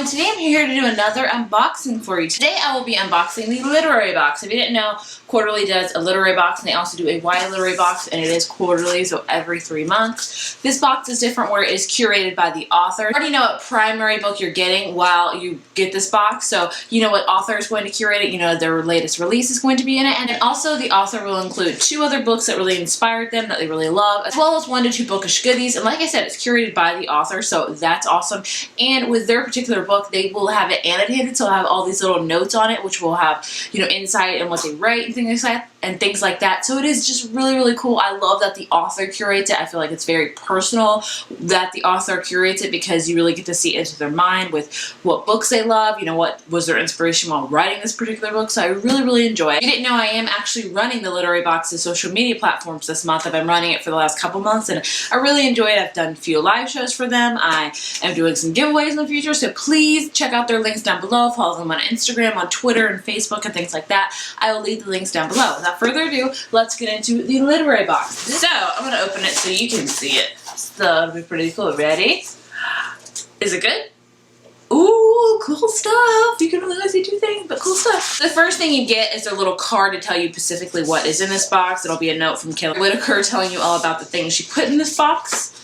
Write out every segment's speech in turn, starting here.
and today I'm here to do another unboxing for you. Today I will be unboxing the literary box. If you didn't know, Quarterly does a literary box and they also do a Y literary box, and it is quarterly, so every 3 months. This box is different where it is curated by the author. You already know what primary book you're getting while you get this box, so you know what author is going to curate it, you know their latest release is going to be in it, and then also the author will include 2 other books that really inspired them, that they really love, as well as 1 to 2 bookish goodies, and like I said, it's curated by the author, so that's awesome. And with their particular book, they will have it annotated, so I'll have all these little notes on it, which will have, you know, insight and what they write and things like that. So it is just really, really cool. I love that the author curates it. I feel like it's very personal that the author curates it because you really get to see into their mind with what books they love, you know, what was their inspiration while writing this particular book. So I really, really enjoy it. You didn't know I am actually running the Literary Box's social media platforms this month. I've been running it for the last couple months and I really enjoy it. I've done a few live shows for them. I am doing some giveaways in the future, so please check out their links down below. Follow them on Instagram, on Twitter, and Facebook, and things like that. I will leave the links down below. Without further ado, let's get into the literary box. So, I'm going to open it so you can see it. So, it'll be pretty cool. Ready? Is it good? Ooh, cool stuff. You can only see 2 things, but cool stuff. The first thing you get is a little card to tell you specifically what is in this box. It'll be a note from Kayla Whitaker telling you all about the things she put in this box.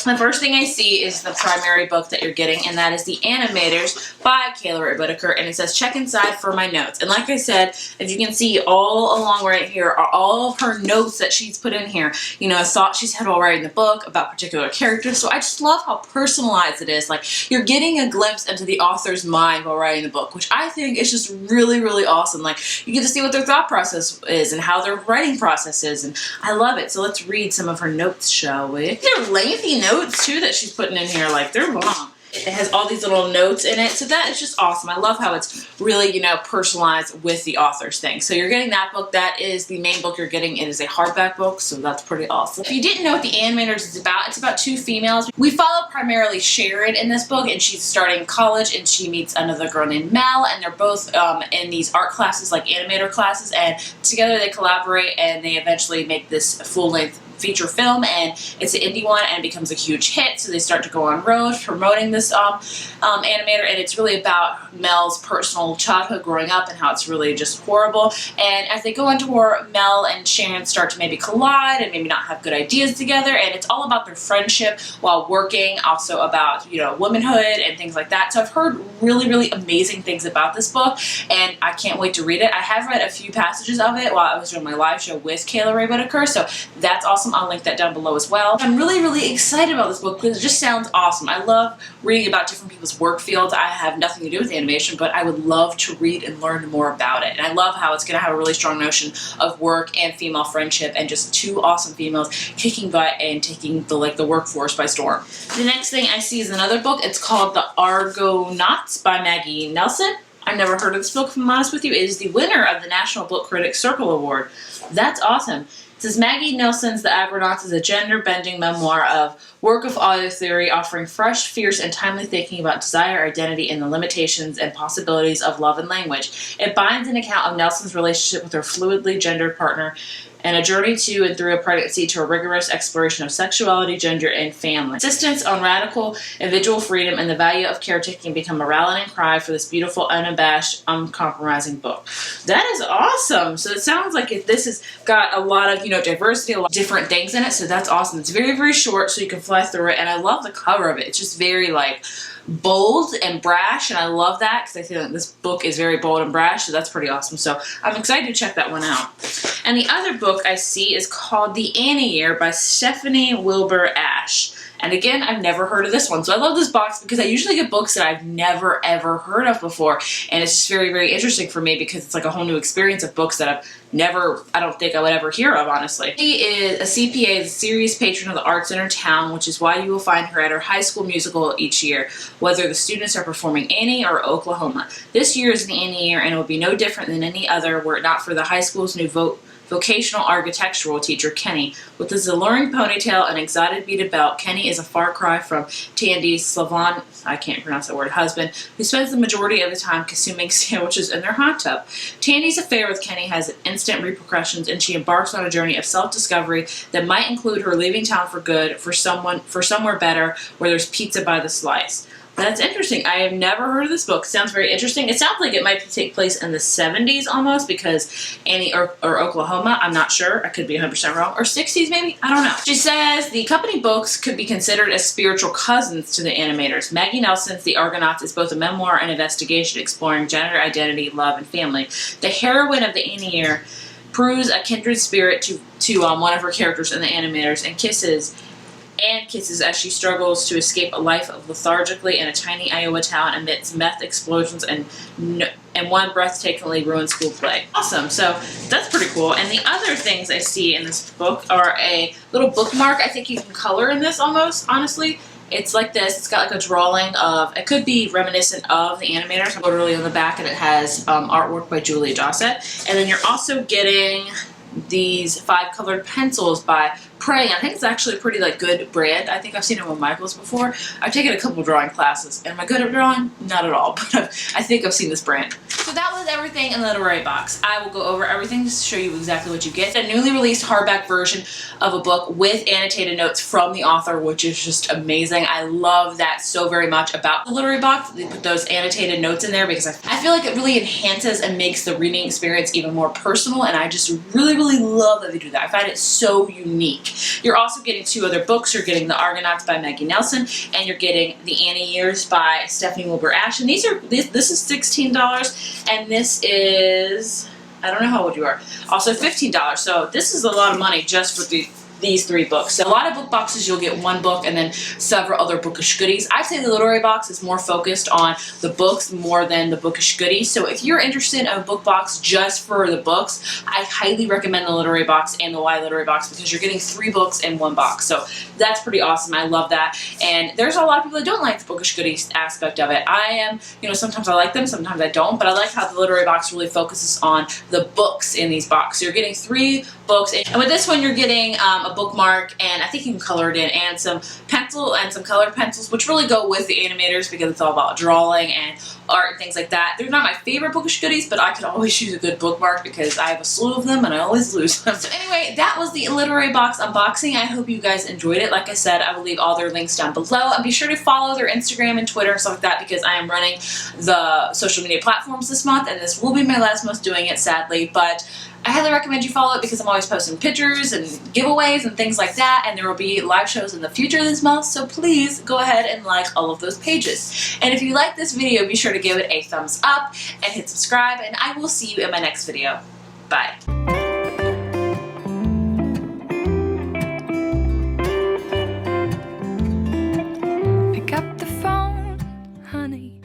The first thing I see is the primary book that you're getting, and that is The Animators by Kayla Whitaker, and it says, check inside for my notes. And like I said, if you can see all along right here are all of her notes that she's put in here. You know, thoughts she's had while writing the book about particular characters. So I just love how personalized it is. Like, you're getting a glimpse into the author's mind while writing the book, which I think is just really, really awesome. Like, you get to see what their thought process is and how their writing process is, and I love it. So let's read some of her notes, shall we? They're lengthy notes too that she's putting in here, like they're long. It has all these little notes in it, so that is just awesome. I love how it's really, you know, personalized with the author's thing. So you're getting that book. That is the main book you're getting. It is a hardback book, so that's pretty awesome. If you didn't know what The Animators is about, it's about 2 females. We follow primarily Sharon in this book, and she's starting college, and she meets another girl named Mel, and they're both in these art classes, like animator classes, and together they collaborate, and they eventually make this full-length feature film, and it's an indie one and it becomes a huge hit, so they start to go on road promoting this animator, and it's really about Mel's personal childhood growing up and how it's really just horrible. And as they go into war, Mel and Sharon start to maybe collide and maybe not have good ideas together, and it's all about their friendship while working, also about, you know, womanhood and things like that. So I've heard really, really amazing things about this book, and I can't wait to read it. I have read a few passages of it while I was doing my live show with Kayla Whitaker, so that's awesome. I'll link that down below as well. I'm really, really excited about this book because it just sounds awesome. I love reading about different people's work fields. I have nothing to do with animation, but I would love to read and learn more about it. And I love how it's going to have a really strong notion of work and female friendship, and just 2 awesome females kicking butt and taking the workforce by storm. The next thing I see is another book. It's called The Argonauts by Maggie Nelson. I've never heard of this book, if I'm honest with you. It is the winner of the National Book Critics Circle Award. That's awesome. It says Maggie Nelson's The Agronauts is a gender-bending memoir of work of audio theory, offering fresh, fierce, and timely thinking about desire, identity, and the limitations and possibilities of love and language. It binds an account of Nelson's relationship with her fluidly gendered partner, and a journey to and through a pregnancy to a rigorous exploration of sexuality, gender, and family. Insistence on radical individual freedom and the value of caretaking become a rallying cry for this beautiful, unabashed, uncompromising book. That is awesome. So it sounds like this has got a lot of, you know, diversity, a lot of different things in it, so that's awesome. It's very, very short, so you can fly through it, and I love the cover of it. It's just very, like, bold and brash, and I love that because I feel like this book is very bold and brash, so that's pretty awesome. So I'm excited to check that one out. And the other book I see is called The Annie Year by Stephanie Wilber Ash. And again, I've never heard of this one. So I love this box because I usually get books that I've never, ever heard of before. And it's just very, very interesting for me because it's like a whole new experience of books that I've never, I don't think I would ever hear of, honestly. She is a CPA, the serious patron of the arts in her town, which is why you will find her at her high school musical each year, whether the students are performing Annie or Oklahoma. This year is the Annie Year, and it will be no different than any other were it not for the high school's new vocational architectural teacher, Kenny. With his alluring ponytail and exotic beaded belt, Kenny is a far cry from Tandy's Slavan, I can't pronounce that word, husband, who spends the majority of the time consuming sandwiches in their hot tub. Tandy's affair with Kenny has instant repercussions, and she embarks on a journey of self-discovery that might include her leaving town for good for somewhere better where there's pizza by the slice. That's interesting. I have never heard of this book. Sounds very interesting. It sounds like it might take place in the 70s almost, because Annie or Oklahoma, I'm not sure. I could be 100% wrong. Or 60s maybe? I don't know. She says the company books could be considered as spiritual cousins to the animators. Maggie Nelson's The Argonauts is both a memoir and investigation exploring gender identity, love, and family. The heroine of the Annie year proves a kindred spirit to one of her characters in the animators and kisses as she struggles to escape a life of lethargically in a tiny Iowa town amidst meth explosions and one breathtakingly ruined school play. Awesome. So that's pretty cool. And the other things I see in this book are a little bookmark. I think you can color in this almost, honestly. It's like this. It's got like a drawing of, it could be reminiscent of the animators, literally on the back, and it has artwork by Julia Dossett. And then you're also getting these 5 colored pencils by Prey. I think it's actually a pretty good brand. I think I've seen it with Michaels before. I've taken a couple drawing classes. Am I good at drawing? Not at all, but I think I've seen this brand. So that was everything in the literary box. I will go over everything just to show you exactly what you get. A newly released hardback version of a book with annotated notes from the author, which is just amazing. I love that so very much about the literary box. They put those annotated notes in there because I feel like it really enhances and makes the reading experience even more personal, and I just really, really love that they do that. I find it so unique. You're also getting 2 other books. You're getting The Argonauts by Maggie Nelson, and you're getting The Annie Years by Stephanie Wilber Ash. And this is $16, and this is, I don't know how old you are, also $15. So this is a lot of money just for these 3 books. So a lot of book boxes, you'll get 1 book and then several other bookish goodies. I'd say the literary box is more focused on the books more than the bookish goodies. So if you're interested in a book box just for the books, I highly recommend the literary box and the Y literary box because you're getting 3 books in 1 box. So that's pretty awesome. I love that. And there's a lot of people that don't like the bookish goodies aspect of it. I am, sometimes I like them, sometimes I don't, but I like how the literary box really focuses on the books in these boxes. So you're getting 3 books, and with this one you're getting a bookmark, and I think you can color it in, and some pencil and some colored pencils, which really go with the animators because it's all about drawing and art and things like that. They're not my favorite bookish goodies, but I could always use a good bookmark because I have a slew of them and I always lose them. So anyway, that was the literary box unboxing. I hope you guys enjoyed it. Like I said, I will leave all their links down below, and be sure to follow their Instagram and Twitter and stuff like that because I am running the social media platforms this month, and this will be my last month doing it, sadly, but I highly recommend you follow it because I'm always posting pictures and giveaways and things like that, and there will be live shows in the future this month, so please go ahead and like all of those pages. And if you like this video, be sure to give it a thumbs up and hit subscribe, and I will see you in my next video. Bye. Pick up the phone, honey.